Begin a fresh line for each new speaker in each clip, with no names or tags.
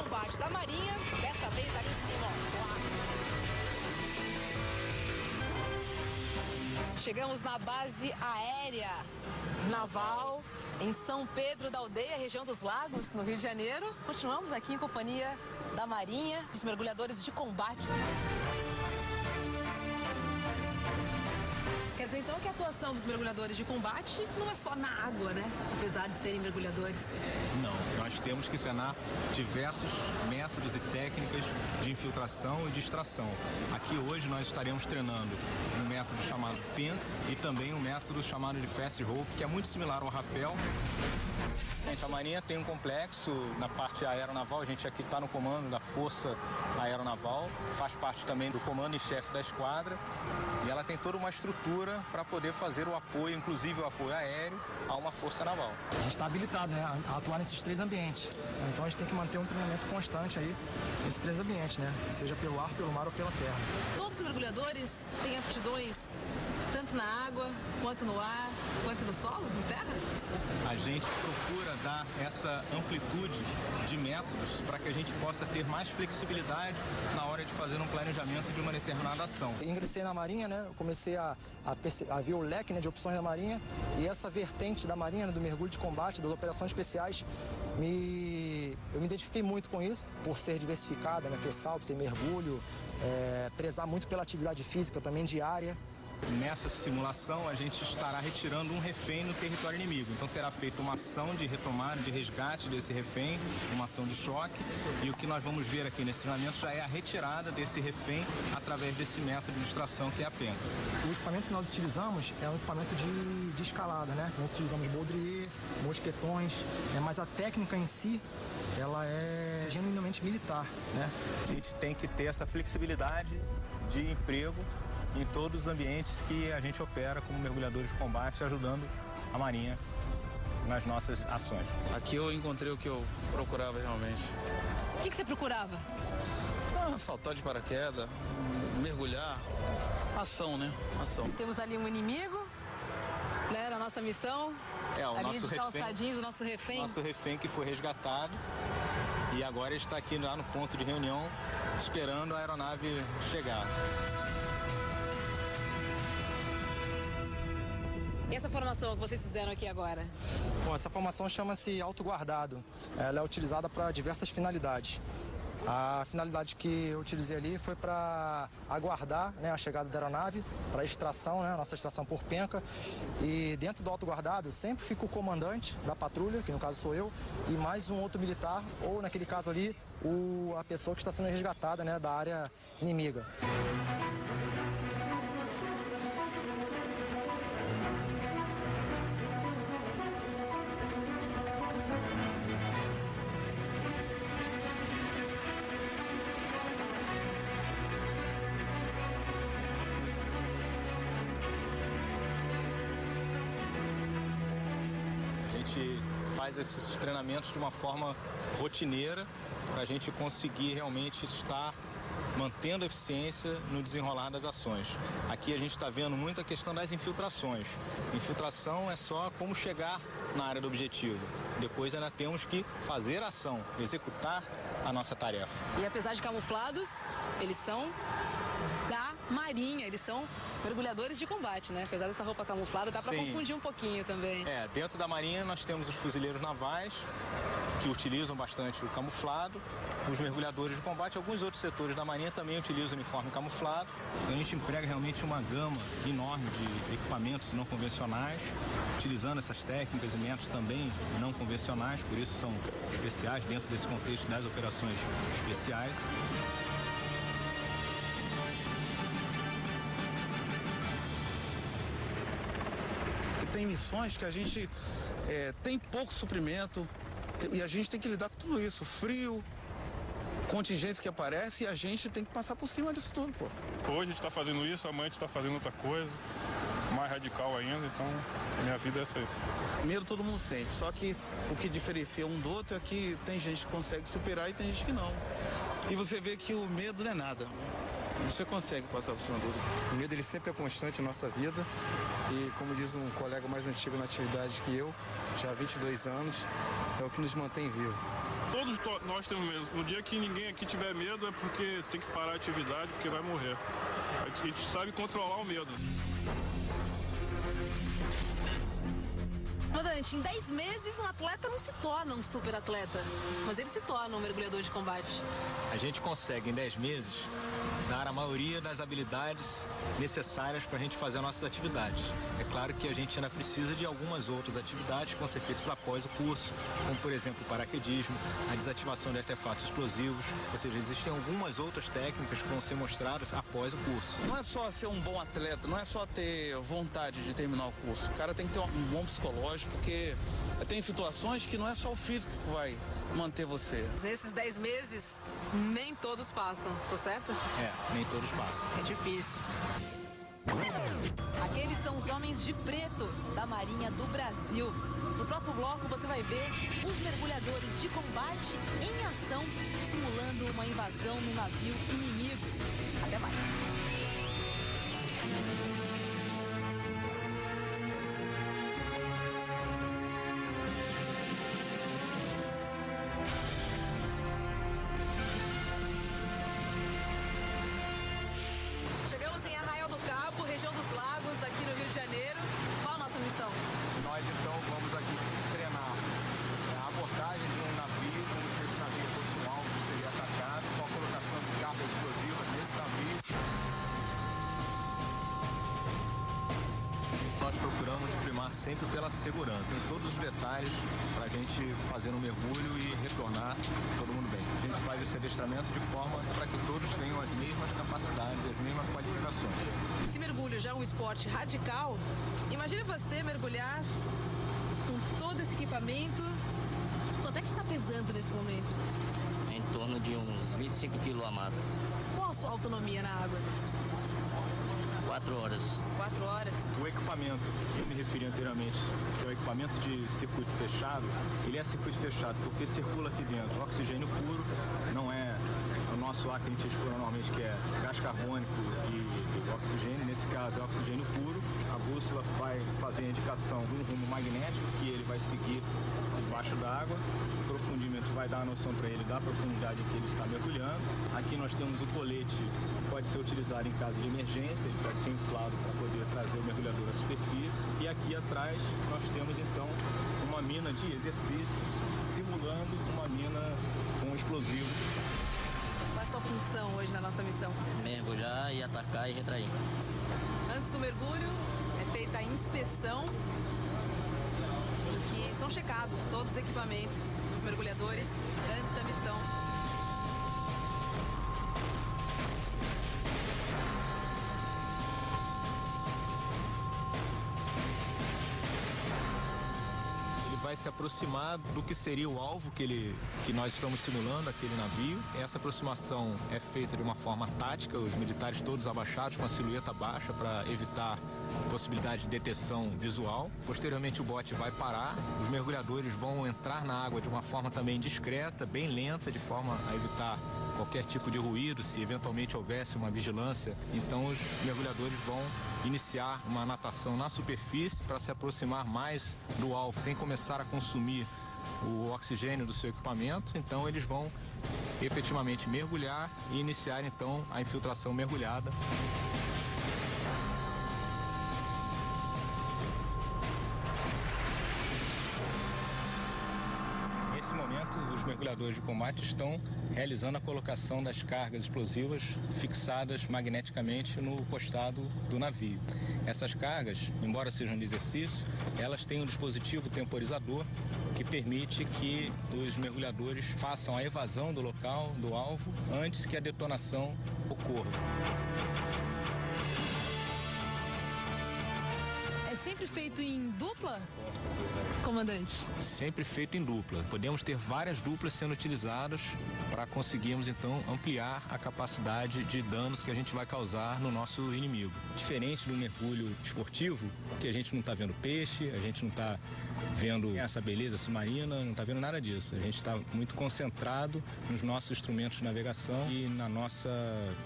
Combate da Marinha, desta vez ali em cima, ó. Chegamos na base aérea naval em São Pedro da Aldeia, região dos Lagos, no Rio de Janeiro. Continuamos aqui em companhia da Marinha, dos mergulhadores de combate. Quer dizer, então, que a atuação dos mergulhadores de combate não é só na água, né? Apesar de serem mergulhadores.
Não, nós temos que treinar diversos métodos e técnicas de infiltração e de extração. Aqui hoje nós estaremos treinando um método chamado PEN e também um método chamado de Fast Rope, que é muito similar ao rapel. A Marinha tem um complexo na parte aeronaval, a gente aqui está no comando da Força Aeronaval, faz parte também do comando em chefe da esquadra e ela tem toda uma estrutura para poder fazer o apoio, inclusive o apoio aéreo, a uma força naval.
A gente está habilitado, né, a atuar nesses três ambientes, então a gente tem que manter um treinamento constante aí nesses três ambientes, né, seja pelo ar, pelo mar ou pela terra.
Todos os mergulhadores têm aptidões tanto na água, quanto no ar, quanto no solo, em terra?
A gente procura dar essa amplitude de métodos para que a gente possa ter mais flexibilidade na hora de fazer um planejamento de uma determinada ação.
Ingressei na Marinha, né, eu comecei a ver o leque, né, de opções da Marinha e essa vertente da Marinha, né, do mergulho de combate, das operações especiais, eu me identifiquei muito com isso, por ser diversificada, né, ter salto, ter mergulho, prezar muito pela atividade física também diária.
Nessa simulação, a gente estará retirando um refém no território inimigo. Então, terá feito uma ação de retomada, de resgate desse refém, uma ação de choque. E o que nós vamos ver aqui nesse treinamento já é a retirada desse refém através desse método de extração que é a penca.
O equipamento que nós utilizamos é um equipamento de escalada, né? Nós utilizamos baudrier, mosquetões, mas a técnica em si, ela é genuinamente militar, né?
A gente tem que ter essa flexibilidade de emprego em todos os ambientes que a gente opera como mergulhadores de combate, ajudando a Marinha nas nossas ações.
Aqui eu encontrei o que eu procurava realmente.
O que você procurava?
Saltar de paraquedas, mergulhar, ação, né? Ação.
Temos ali um inimigo, né, na nossa missão.
O
ali
nosso
de
refém,
calçadinhos, o nosso refém.
Nosso refém que foi resgatado e agora ele está aqui lá no ponto de reunião, esperando a aeronave chegar.
E essa formação que vocês fizeram aqui agora?
Bom, essa formação chama-se autoguardado. Ela é utilizada para diversas finalidades. A finalidade que eu utilizei ali foi para aguardar, né, a chegada da aeronave, para extração, né, nossa extração por penca. E dentro do autoguardado sempre fica o comandante da patrulha, que no caso sou eu, e mais um outro militar, ou naquele caso ali, a pessoa que está sendo resgatada, né, da área inimiga.
A gente faz esses treinamentos de uma forma rotineira para a gente conseguir realmente estar mantendo a eficiência no desenrolar das ações. Aqui a gente está vendo muito a questão das infiltrações. Infiltração é só como chegar na área do objetivo. Depois ainda temos que fazer a ação, executar a nossa tarefa.
E apesar de camuflados, eles são da Marinha, eles são mergulhadores de combate, né? Apesar dessa roupa camuflada, dá para confundir um pouquinho também.
Dentro da Marinha nós temos os fuzileiros navais, que utilizam bastante o camuflado, os mergulhadores de combate, alguns outros setores da Marinha também utilizam o uniforme camuflado. Então a gente emprega realmente uma gama enorme de equipamentos não convencionais, utilizando essas técnicas e métodos também não convencionais, por isso são especiais dentro desse contexto das operações especiais.
Tem missões que a gente tem pouco suprimento e a gente tem que lidar com tudo isso, frio, contingência que aparece e a gente tem que passar por cima disso tudo, pô.
Hoje a gente está fazendo isso, amanhã a gente está fazendo outra coisa, mais radical ainda, então minha vida é essa aí.
Medo todo mundo sente, só que o que diferencia um do outro é que tem gente que consegue superar e tem gente que não. E você vê que o medo não é nada, você consegue passar por cima dele.
O medo ele sempre é constante em nossa vida e, como diz um colega mais antigo na atividade que eu, já há 22 anos, é o que nos mantém vivo.
Todos nós temos medo. No dia que ninguém aqui tiver medo é porque tem que parar a atividade, porque vai morrer. A gente sabe controlar o medo.
Comandante, em 10 meses um atleta não se torna um super atleta, mas ele se torna um mergulhador de combate.
A gente consegue em 10 meses dar a maioria das habilidades necessárias para a gente fazer as nossas atividades. É claro que a gente ainda precisa de algumas outras atividades que vão ser feitas após o curso, como por exemplo o paraquedismo, a desativação de artefatos explosivos, ou seja, existem algumas outras técnicas que vão ser mostradas após o curso.
Não é só ser um bom atleta, não é só ter vontade de terminar o curso. O cara tem que ter um bom psicológico, porque tem situações que não é só o físico que vai manter você.
Nesses 10 meses, nem todos passam, tô certo?
Nem todos passam.
É difícil. Aqueles são os homens de preto da Marinha do Brasil. No próximo bloco você vai ver os mergulhadores de combate em ação, simulando uma invasão no navio inimigo. Até mais. Chegamos em Arraial do Cabo, região dos Lagos, aqui no Rio de Janeiro. Qual a nossa missão?
Nós então vamos aqui treinar a abordagem de um navio, como se esse navio fosse um alvo que seria atacado, com a colocação de cargas explosivas nesse navio. Nós procuramos primar sempre pela segurança, em todos os detalhes, para a gente fazer um mergulho e retornar todo mundo bem. A gente faz esse adestramento de forma para que todos tenham as mesmas capacidades e as mesmas qualificações.
Esse mergulho já é um esporte radical. Imagine você mergulhar com todo esse equipamento. Quanto é que você está pesando nesse momento?
Em torno de uns 25 quilos a mais.
Qual a sua autonomia na água?
4 horas.
4 horas.
O equipamento que eu me referi anteriormente, que é o equipamento de circuito fechado, ele é circuito fechado porque circula aqui dentro oxigênio puro, não é o nosso ar que a gente respira normalmente, que é gás carbônico e oxigênio. Nesse caso é oxigênio puro. A bússola vai fazer a indicação de um rumo magnético que ele vai seguir debaixo da água. O profundimento vai dar a noção para ele da profundidade em que ele está mergulhando. Aqui nós temos o colete que pode ser utilizado em caso de emergência, ele pode ser inflado para poder trazer o mergulhador à superfície. E aqui atrás nós temos então uma mina de exercício simulando uma mina com explosivo.
Qual é a sua função hoje na nossa missão?
Mergulhar e atacar e retrair.
Antes do mergulho é feita a inspeção, em que são checados todos os equipamentos dos mergulhadores antes da missão.
Vai se aproximar do que seria o alvo que nós estamos simulando, aquele navio. Essa aproximação é feita de uma forma tática, os militares todos abaixados com a silhueta baixa para evitar possibilidade de detecção visual. Posteriormente o bote vai parar, os mergulhadores vão entrar na água de uma forma também discreta, bem lenta, de forma a evitar qualquer tipo de ruído, se eventualmente houvesse uma vigilância. Então os mergulhadores vão iniciar uma natação na superfície para se aproximar mais do alvo, sem começar a consumir o oxigênio do seu equipamento. Então eles vão efetivamente mergulhar e iniciar então a infiltração mergulhada. Nesse momento, os mergulhadores de combate estão realizando a colocação das cargas explosivas fixadas magneticamente no costado do navio. Essas cargas, embora sejam de exercício, elas têm um dispositivo temporizador que permite que os mergulhadores façam a evasão do local, do alvo, antes que a detonação ocorra.
É sempre feito em dupla, comandante?
Sempre feito em dupla. Podemos ter várias duplas sendo utilizadas para conseguirmos então ampliar a capacidade de danos que a gente vai causar no nosso inimigo. Diferente do mergulho esportivo, que a gente não está vendo peixe, a gente não está vendo essa beleza submarina, não está vendo nada disso. A gente está muito concentrado nos nossos instrumentos de navegação e na nossa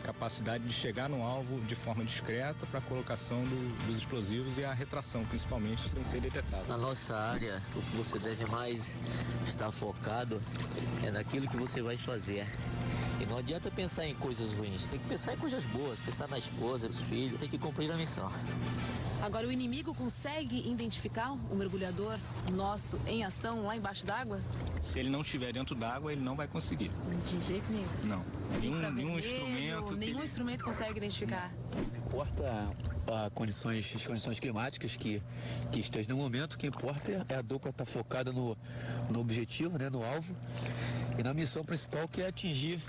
capacidade de chegar no alvo de forma discreta para a colocação dos explosivos e a retração infiltração, principalmente, sem ser detectado.
Na nossa área, o que você deve mais estar focado é naquilo que você vai fazer. E não adianta pensar em coisas ruins, tem que pensar em coisas boas, pensar na esposa, nos filhos, tem que cumprir a missão.
Agora, o inimigo consegue identificar o mergulhador nosso em ação lá embaixo d'água?
Se ele não estiver dentro d'água, ele não vai conseguir.
De jeito nenhum.
Não. Nenhum
Infravermelho,
instrumento.
Nenhum instrumento consegue identificar.
Não importa as condições climáticas que estejam no momento, o que importa é a dupla estar focada no objetivo, né, no alvo, e na missão principal, que é atingir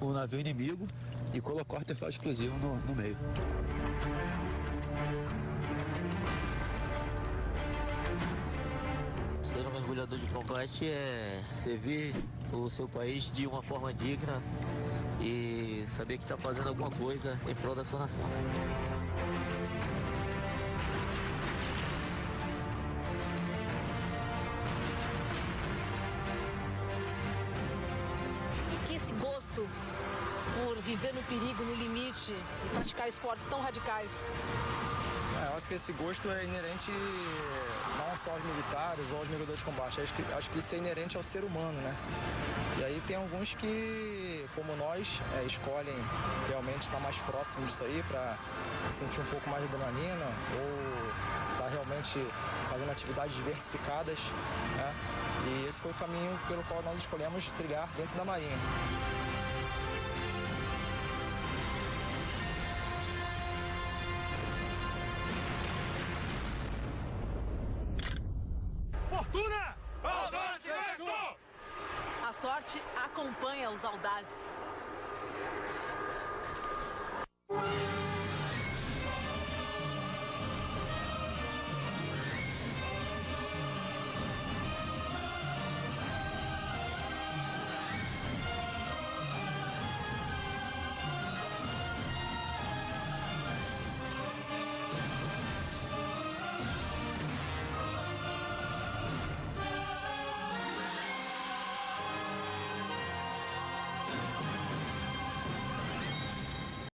o navio inimigo e colocar o artefato explosivo no meio.
Ser um mergulhador de combate é servir o seu país de uma forma digna e saber que está fazendo alguma coisa em prol da sua nação.
Por que esse gosto por viver no perigo, no limite e praticar esportes tão radicais?
Eu acho que esse gosto é inerente não só aos militares ou aos mergulhadores de combate. Acho que isso é inerente ao ser humano, né? E aí tem alguns que, como nós, escolhem realmente estar mais próximos disso aí para sentir um pouco mais de adrenalina ou estar realmente fazendo atividades diversificadas, né? E esse foi o caminho pelo qual nós escolhemos trilhar dentro da Marinha.
A sorte acompanha os audazes.